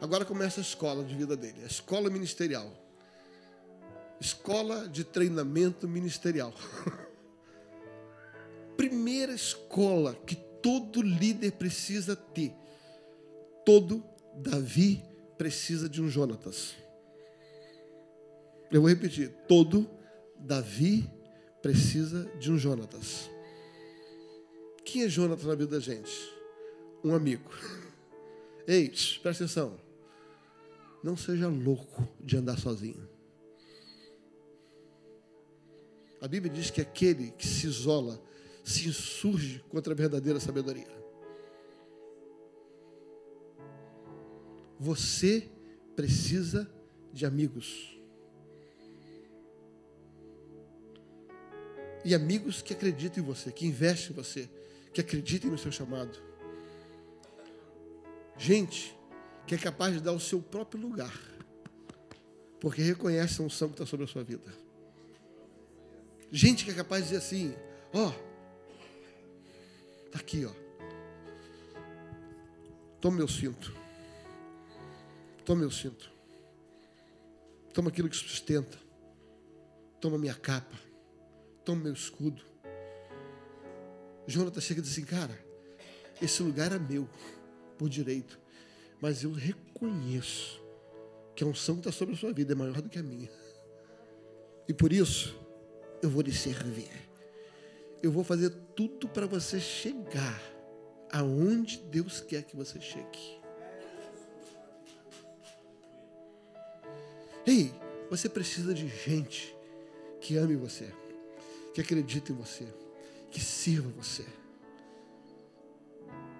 Agora começa a escola de vida dele, a escola ministerial. Escola de treinamento ministerial. Primeira escola que todo líder precisa ter. Todo Davi precisa de um Jonatas. Eu vou repetir. Todo Davi precisa de um Jonatas. Quem é Jonatas na vida da gente? Um amigo. Ei, presta atenção. Não seja louco de andar sozinho. A Bíblia diz que aquele que se isola se insurge contra a verdadeira sabedoria. Você precisa de amigos. E amigos que acreditam em você, que investem em você, que acreditem no seu chamado. Gente que é capaz de dar o seu próprio lugar, porque reconhece a unção que está sobre a sua vida. Gente que é capaz de dizer assim, ó, está aqui, ó. Toma meu cinto. Toma meu cinto. Toma aquilo que sustenta. Toma minha capa. Toma meu escudo. Jonatas chega e diz assim, cara, esse lugar é meu, por direito, mas eu reconheço que a unção que está sobre a sua vida é maior do que a minha. E por isso, eu vou lhe servir. Eu vou fazer tudo para você chegar aonde Deus quer que você chegue. Ei, você precisa de gente que ame você, que acredite em você, que sirva você.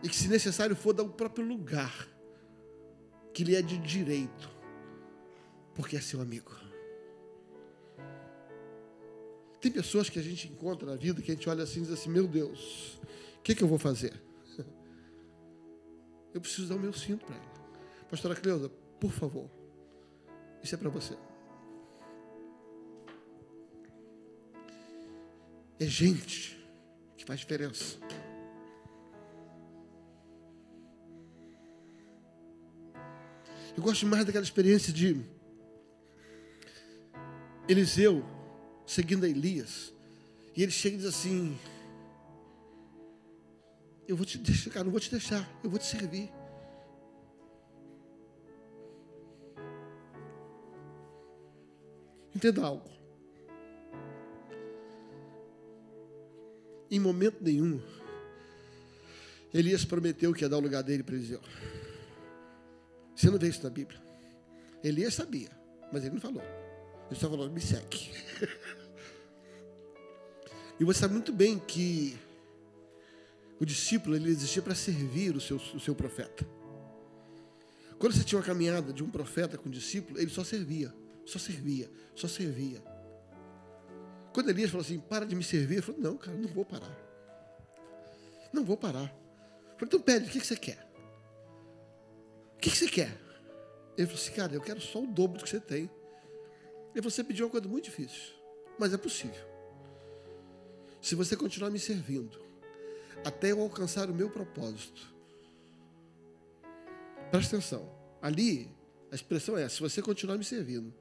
E que, se necessário for, dar o próprio lugar que lhe é de direito, porque é seu amigo. Tem pessoas que a gente encontra na vida que a gente olha assim e diz assim, meu Deus, o que eu vou fazer? Eu preciso dar o meu cinto para ela. Pastora Cleusa, por favor, isso é para você. É gente que faz diferença. Eu gosto mais daquela experiência de Eliseu seguindo a Elias, e ele chega e diz assim, eu vou te deixar, cara, não vou te deixar, eu vou te servir. Entenda algo. Em momento nenhum, Elias prometeu que ia dar o lugar dele para Eliseu. Você não vê isso na Bíblia. Elias sabia, mas ele não falou. Ele só falou, me segue. E você sabe muito bem que o discípulo, ele existia para servir o seu profeta. Quando você tinha uma caminhada de um profeta com um discípulo, ele só servia. Quando Elias falou assim, para de me servir, ele falou, não, cara, não vou parar. Não vou parar. Eu falei, então pede, o que você quer? O que você quer? Ele falou assim, cara, eu quero só o dobro do que você tem. E você pediu uma coisa muito difícil, mas é possível. Se você continuar me servindo, até eu alcançar o meu propósito. Presta atenção. Ali, a expressão é essa, se você continuar me servindo,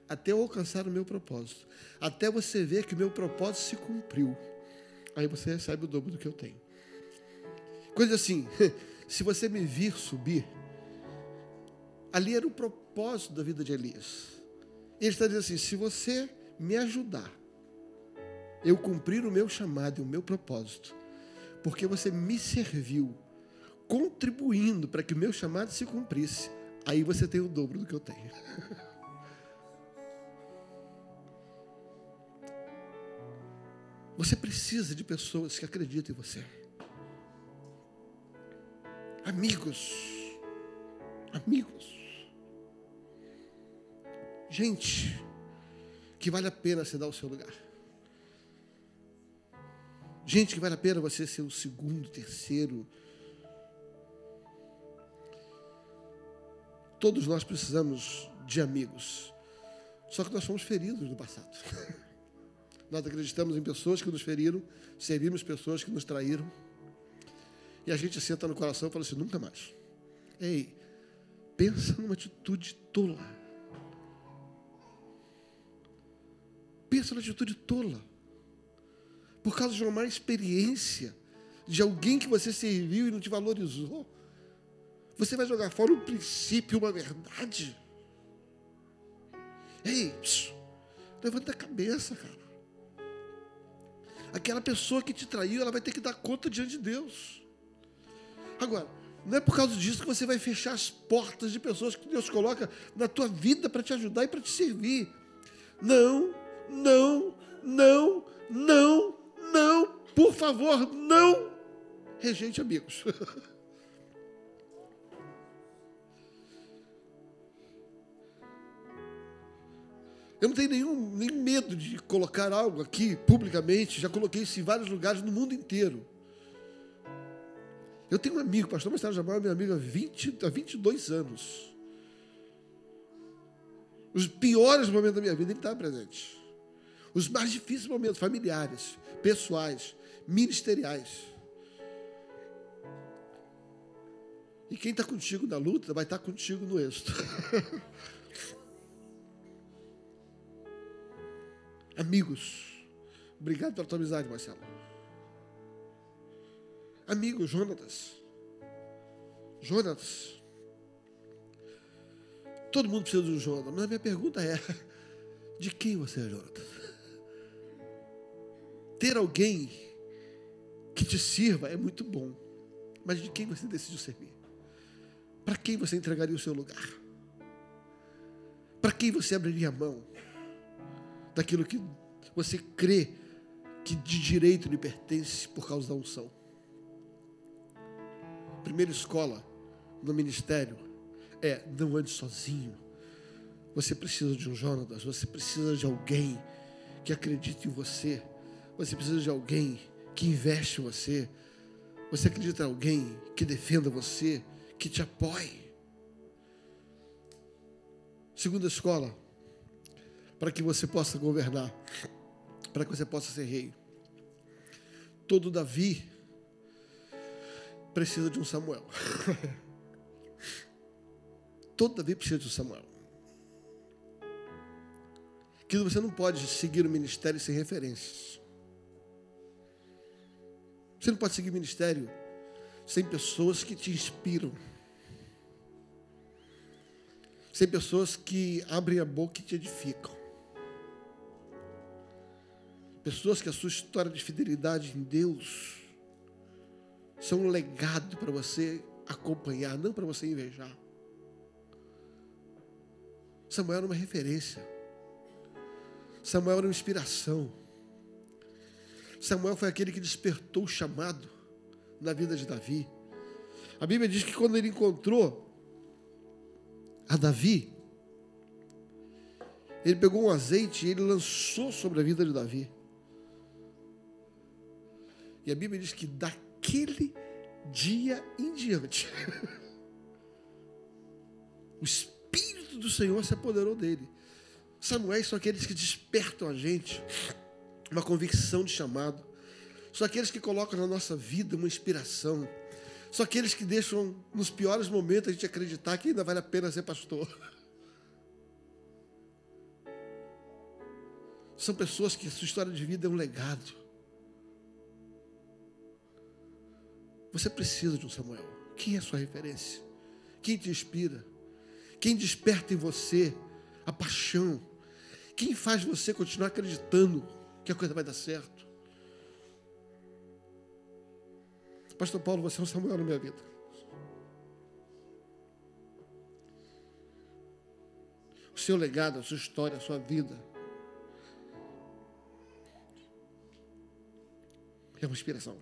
até eu alcançar o meu propósito, até você ver que o meu propósito se cumpriu, aí você recebe o dobro do que eu tenho. Coisa assim, se você me vir subir, ali era o propósito da vida de Elias. Ele está dizendo assim, se você me ajudar, eu cumprir o meu chamado e o meu propósito, porque você me serviu contribuindo para que o meu chamado se cumprisse, aí você tem o dobro do que eu tenho. Você precisa de pessoas que acreditem em você. Amigos. Gente que vale a pena você dar o seu lugar. Gente que vale a pena você ser o segundo, terceiro. Todos nós precisamos de amigos. Só que nós fomos feridos no passado. Nós acreditamos em pessoas que nos feriram, servimos pessoas que nos traíram. E a gente senta no coração e fala assim, nunca mais. Ei, pensa numa atitude tola. Pensa numa atitude tola. Por causa de uma má experiência, de alguém que você serviu e não te valorizou. Você vai jogar fora um princípio, uma verdade. Ei, levanta a cabeça, cara. Aquela pessoa que te traiu, ela vai ter que dar conta diante de Deus. Agora, não é por causa disso que você vai fechar as portas de pessoas que Deus coloca na tua vida para te ajudar e para te servir. Não, por favor, não rejeite amigos. Eu não tenho nenhum medo de colocar algo aqui publicamente, já coloquei isso em vários lugares no mundo inteiro. Eu tenho um amigo, pastor Marcelo Jamal, meu amigo há 22 anos. Os piores momentos da minha vida, ele estava presente. Os mais difíceis momentos, familiares, pessoais, ministeriais. E quem está contigo na luta, vai estar contigo no êxito. Amigos, obrigado pela tua amizade, Marcelo. Amigo, Jonatas. Todo mundo precisa de um Jonatas, mas a minha pergunta é, de quem você é Jonatas? Ter alguém que te sirva é muito bom, mas de quem você decidiu servir? Para quem você entregaria o seu lugar? Para quem você abriria a mão daquilo que você crê que de direito lhe pertence por causa da unção? Primeira escola no ministério é: não ande sozinho. Você precisa de um Jonatas, você precisa de alguém que acredite em você, você precisa de alguém que investe em você, você acredita em alguém que defenda você, que te apoie. Segunda escola, para que você possa governar, para que você possa ser rei. Todo Davi precisa de um Samuel. Todo Davi precisa de um Samuel. Que você não pode seguir o ministério sem referências. Você não pode seguir o ministério sem pessoas que te inspiram. Sem pessoas que abrem a boca e te edificam. Pessoas que a sua história de fidelidade em Deus são um legado para você acompanhar, não para você invejar. Samuel era uma referência. Samuel era uma inspiração. Samuel foi aquele que despertou o chamado na vida de Davi. A Bíblia diz que quando ele encontrou a Davi, ele pegou um azeite e ele lançou sobre a vida de Davi. E a Bíblia diz que daquele dia em diante, o Espírito do Senhor se apoderou dele. Samuel são aqueles que despertam a gente uma convicção de chamado. São aqueles que colocam na nossa vida uma inspiração. São aqueles que deixam, nos piores momentos, a gente acreditar que ainda vale a pena ser pastor. São pessoas que a sua história de vida é um legado. Você precisa de um Samuel. Quem é a sua referência? Quem te inspira? Quem desperta em você a paixão? Quem faz você continuar acreditando que a coisa vai dar certo? Pastor Paulo, você é um Samuel na minha vida. o seu legado, a sua história, a sua vida. É uma inspiração.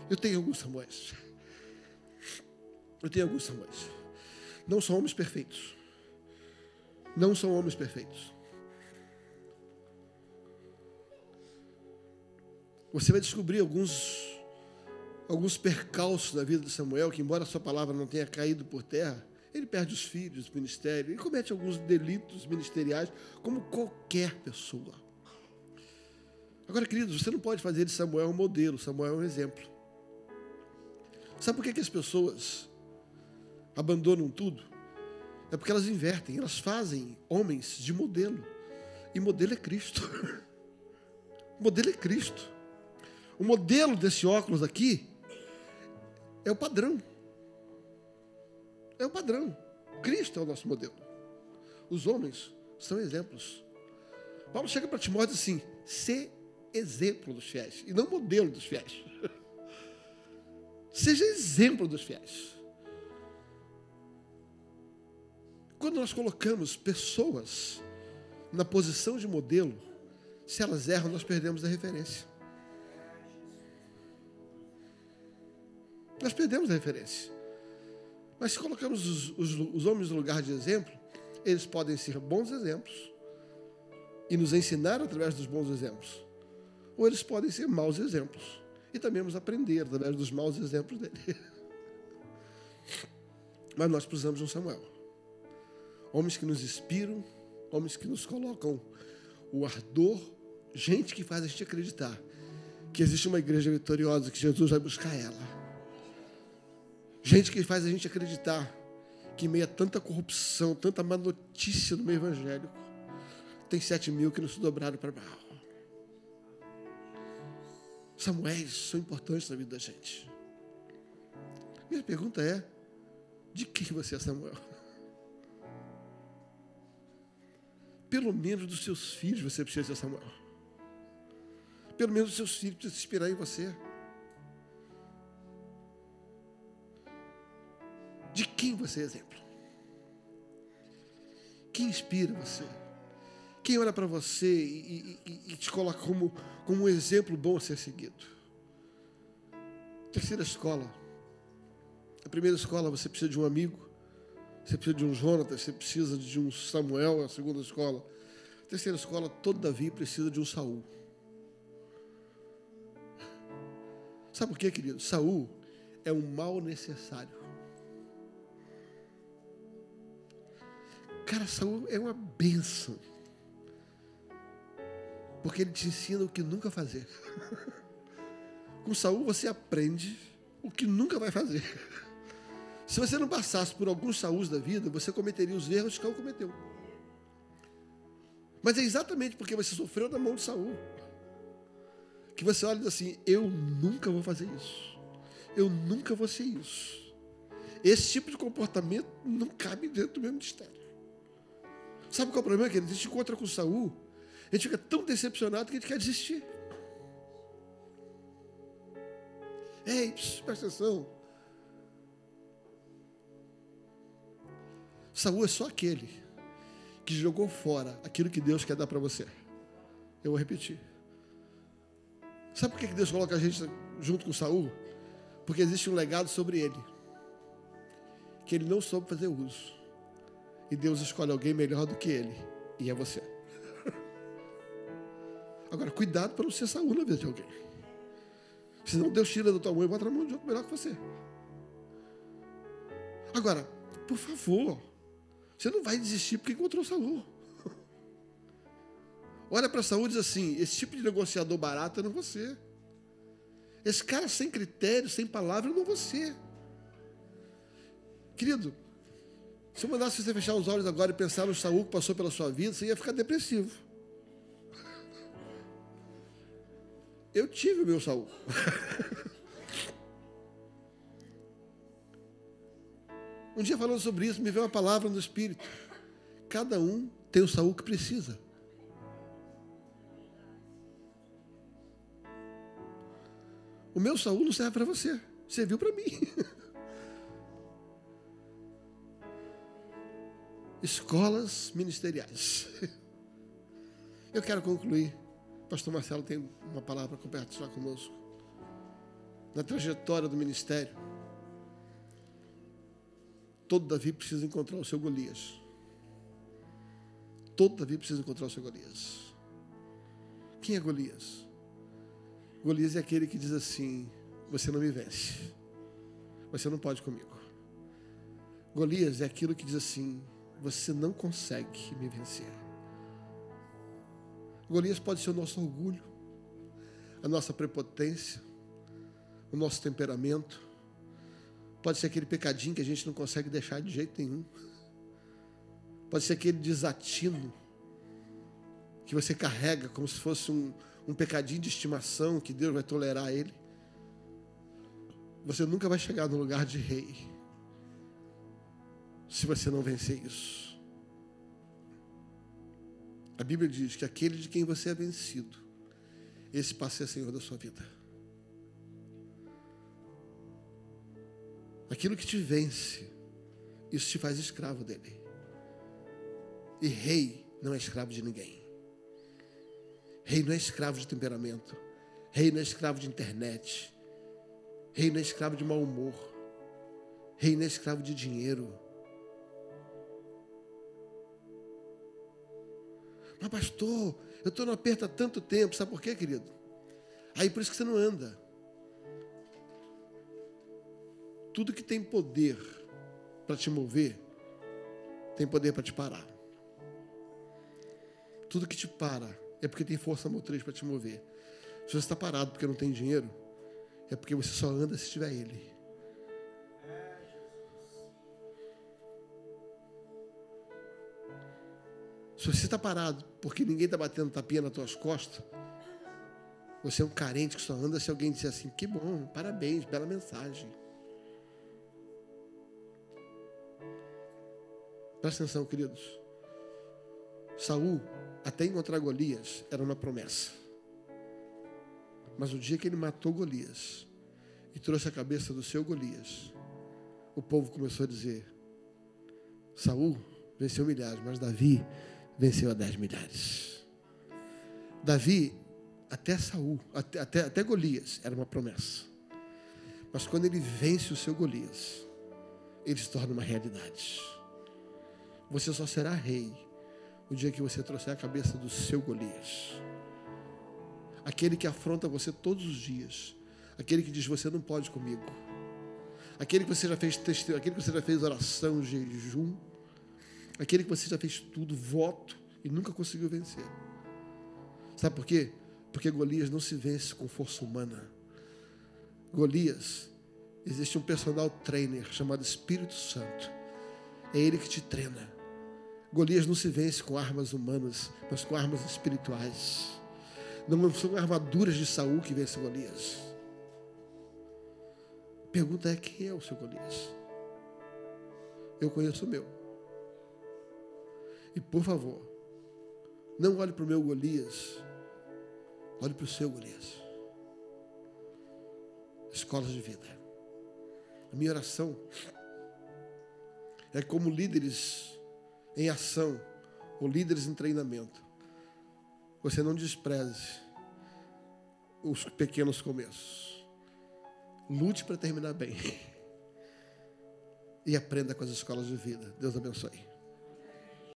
Eu tenho alguns Samuéis. Não são homens perfeitos. Não são homens perfeitos. Você vai descobrir alguns percalços na vida de Samuel, que embora a sua palavra não tenha caído por terra, ele perde os filhos, o ministério, ele comete alguns delitos ministeriais, como qualquer pessoa. Agora, queridos, você não pode fazer de Samuel um modelo, Samuel é um exemplo. Sabe por que as pessoas abandonam tudo? É porque elas invertem, elas fazem homens de modelo. E modelo é Cristo. Modelo é Cristo. O modelo desse óculos aqui é o padrão. É o padrão. Cristo é o nosso modelo. Os homens são exemplos. Paulo chega para Timóteo assim: ser exemplo dos fiéis, e não modelo dos fiéis. Seja exemplo dos fiéis. Quando nós colocamos pessoas na posição de modelo, se elas erram, nós perdemos a referência. Nós perdemos a referência. Mas se colocamos os homens no lugar de exemplo, eles podem ser bons exemplos e nos ensinar através dos bons exemplos. Ou eles podem ser maus exemplos e também nos aprender através dos maus exemplos dele. Mas nós precisamos de um Samuel. Homens que nos inspiram, homens que nos colocam o ardor, gente que faz a gente acreditar que existe uma igreja vitoriosa, que Jesus vai buscar ela. Gente que faz a gente acreditar que em meio a tanta corrupção, tanta má notícia no meio evangélico, tem 7.000 que não se dobraram para Baal. Samuéis são importantes na vida da gente. Minha pergunta é: de quem você é Samuel? Pelo menos dos seus filhos você precisa ser Samuel. Pelo menos dos seus filhos precisam se inspirar em você. De quem você é exemplo? Quem inspira você? Quem olha para você e te coloca como um exemplo bom a ser seguido? Terceira escola. A primeira escola, você precisa de um amigo. Você precisa de um Jonatas, você precisa de um Samuel. A segunda escola. A terceira escola, todo Davi precisa de um Saul. Sabe por quê, querido? Saul é um mal necessário. Cara, Saul é uma bênção. Porque ele te ensina o que nunca fazer. Com Saul você aprende o que nunca vai fazer. Se você não passasse por alguns Sauls da vida, você cometeria os erros que Saul cometeu. Mas é exatamente porque você sofreu na mão de Saul que você olha e diz assim: eu nunca vou fazer isso. Eu nunca vou ser isso. Esse tipo de comportamento não cabe dentro do meu ministério. Sabe qual é o problema, querido? A gente encontra com Saul, a gente fica tão decepcionado que a gente quer desistir. Ei, presta atenção. Saul é só aquele que jogou fora aquilo que Deus quer dar para você. Eu vou repetir. Sabe por que Deus coloca a gente junto com Saul? Porque existe um legado sobre ele, que ele não soube fazer uso. E Deus escolhe alguém melhor do que ele, e é você. Agora, cuidado para não ser Saul na vida de alguém. Senão Deus tira da tua mão e bota na mão de outro melhor que você. Agora, por favor, você não vai desistir porque encontrou Saul. Olha para Saul e diz assim: esse tipo de negociador barato eu não vou ser. Esse cara sem critério, sem palavra, eu não vou ser. Querido, se eu mandasse você fechar os olhos agora e pensar no Saul que passou pela sua vida, você ia ficar depressivo. Eu tive o meu Saul. Um dia falando sobre isso, me veio uma palavra no Espírito. Cada um tem o Saul que precisa. O meu Saul não serve para você, serviu para mim. escolas ministeriais. Eu quero concluir. Pastor Marcelo tem uma palavra para compartilhar conosco. Na trajetória do ministério, todo Davi precisa encontrar o seu Golias. Todo Davi precisa encontrar o seu Golias. Quem é Golias? Golias é aquele que diz assim: você não me vence. Você não pode comigo. Golias é aquilo que diz assim: você não consegue me vencer. Golias pode ser o nosso orgulho, a nossa prepotência, o nosso temperamento. Pode ser aquele pecadinho que a gente não consegue deixar de jeito nenhum. Pode ser aquele desatino que você carrega como se fosse um pecadinho de estimação, que Deus vai tolerar ele. Você nunca vai chegar no lugar de rei se você não vencer isso. A Bíblia diz que aquele de quem você é vencido, esse passa a ser Senhor da sua vida. Aquilo que te vence, isso te faz escravo dele. E rei não é escravo de ninguém. Rei não é escravo de temperamento. Rei não é escravo de internet. Rei não é escravo de mau humor. Rei não é escravo de dinheiro. Mas pastor, eu estou no aperto há tanto tempo. Sabe por quê, querido? Aí por isso que você não anda. Tudo que tem poder para te mover, tem poder para te parar. Tudo que te para é porque tem força motriz para te mover. Se você está parado porque não tem dinheiro, é porque você só anda se tiver ele. Se você está parado porque ninguém está batendo tapinha nas tuas costas, você é um carente que só anda se alguém disser assim: que bom, parabéns, bela mensagem. Presta atenção, queridos. Saul, até encontrar Golias, era uma promessa. Mas o dia que ele matou Golias e trouxe a cabeça do seu Golias, o povo começou a dizer: Saul venceu milhares, mas Davi venceu a 10 milhares. Davi, até Saul, até Golias, era uma promessa. Mas quando ele vence o seu Golias, ele se torna uma realidade. Você só será rei o dia que você trouxer a cabeça do seu Golias. Aquele que afronta você todos os dias. Aquele que diz: você não pode comigo. Aquele que você já fez testemunho, aquele que você já fez oração, jejum. Aquele que você já fez tudo, voto, e nunca conseguiu vencer. Sabe por quê? Porque Golias não se vence com força humana. Golias, existe um personal trainer chamado Espírito Santo. É ele que te treina. Golias não se vence com armas humanas, mas com armas espirituais. Não são armaduras de Saul que vencem Golias. A pergunta é: quem é o seu Golias? Eu conheço o meu. E por favor, não olhe para o meu Golias, olhe para o seu Golias. Escolas de vida. A minha oração é como líderes em ação, ou líderes em treinamento. Você não despreze os pequenos começos. Lute para terminar bem. E aprenda com as escolas de vida. Deus abençoe.